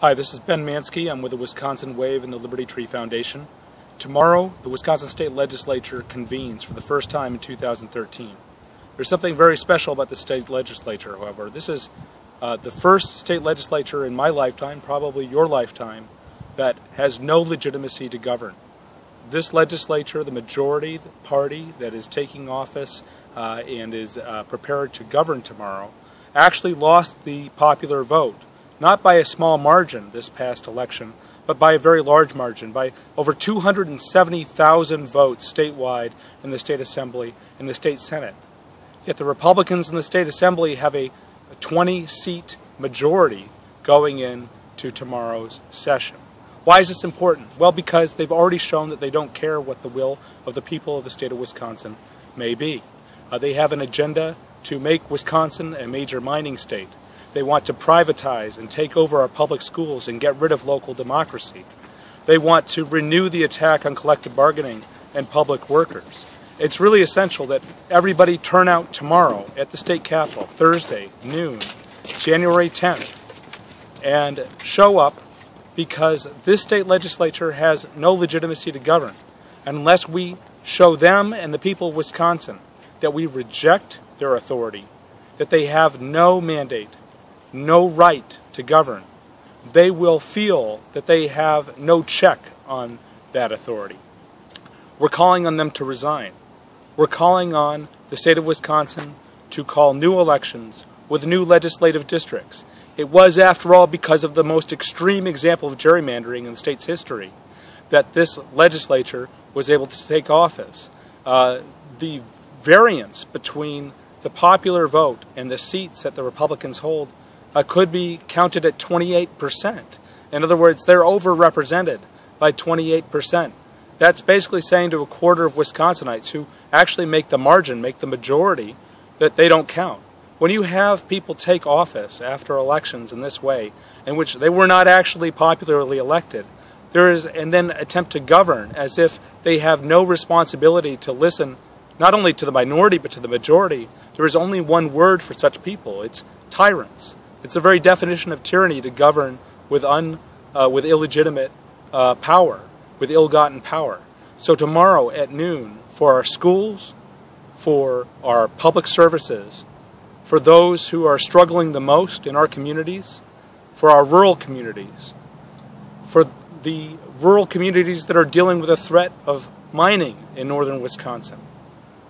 Hi, this is Ben Manski. I'm with the Wisconsin Wave and the Liberty Tree Foundation. Tomorrow, the Wisconsin State Legislature convenes for the first time in 2013. There's something very special about the state legislature, however. This is the first state legislature in my lifetime, probably your lifetime, that has no legitimacy to govern. This legislature, the majority party that is taking office and is prepared to govern tomorrow, actually lost the popular vote. Not by a small margin this past election, but by a very large margin, by over 270,000 votes statewide in the state assembly and the state senate. Yet the Republicans in the state assembly have a 20-seat majority going into tomorrow's session. Why is this important? Well, because they've already shown that they don't care what the will of the people of the state of Wisconsin may be. They have an agenda to make Wisconsin a major mining state. They want to privatize and take over our public schools and get rid of local democracy. They want to renew the attack on collective bargaining and public workers. It's really essential that everybody turn out tomorrow at the state capitol, Thursday, noon, January 10th, and show up, because this state legislature has no legitimacy to govern unless we show them and the people of Wisconsin that we reject their authority, that they have no mandate, no right to govern. They will feel that they have no check on that authority. We're calling on them to resign. We're calling on the state of Wisconsin to call new elections with new legislative districts. It was, after all, because of the most extreme example of gerrymandering in the state's history that this legislature was able to take office. The variance between the popular vote and the seats that the Republicans hold could be counted at 28%. In other words, they're overrepresented by 28%. That's basically saying to a quarter of Wisconsinites who actually make the margin, make the majority, that they don't count. When you have people take office after elections in this way, in which they were not actually popularly elected, and then attempt to govern as if they have no responsibility to listen not only to the minority but to the majority, there is only one word for such people. It's tyrants. It's the very definition of tyranny to govern with illegitimate power, with ill-gotten power. So tomorrow at noon, for our schools, for our public services, for those who are struggling the most in our communities, for our rural communities, for the rural communities that are dealing with a threat of mining in northern Wisconsin,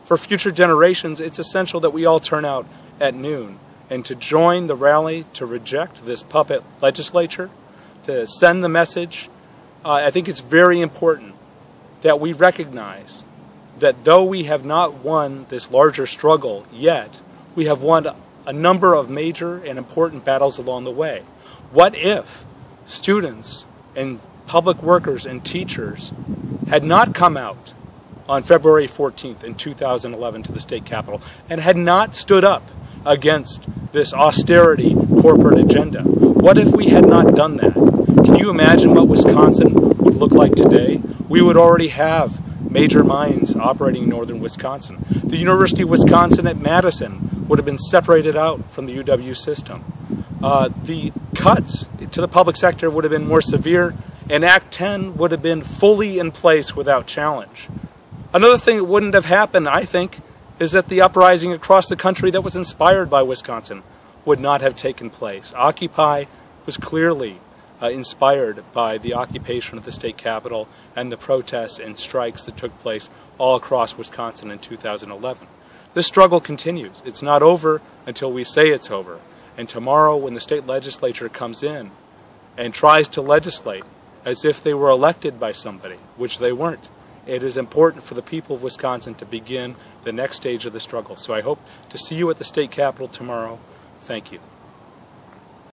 for future generations, it's essential that we all turn out at noon and to join the rally to reject this puppet legislature, to send the message. I think it's very important that we recognize that though we have not won this larger struggle yet, we have won a number of major and important battles along the way. What if students and public workers and teachers had not come out on February 14th in 2011 to the state capitol and had not stood up against this austerity corporate agenda? What if we had not done that? Can you imagine what Wisconsin would look like today? We would already have major mines operating in northern Wisconsin. The University of Wisconsin at Madison would have been separated out from the UW system. The cuts to the public sector would have been more severe, and Act 10 would have been fully in place without challenge. Another thing that wouldn't have happened, I think, is that the uprising across the country that was inspired by Wisconsin would not have taken place. Occupy was clearly inspired by the occupation of the state capitol and the protests and strikes that took place all across Wisconsin in 2011. This struggle continues. It's not over until we say it's over. And tomorrow, when the state legislature comes in and tries to legislate as if they were elected by somebody, which they weren't, it is important for the people of Wisconsin to begin the next stage of the struggle. So I hope to see you at the state capitol tomorrow. Thank you.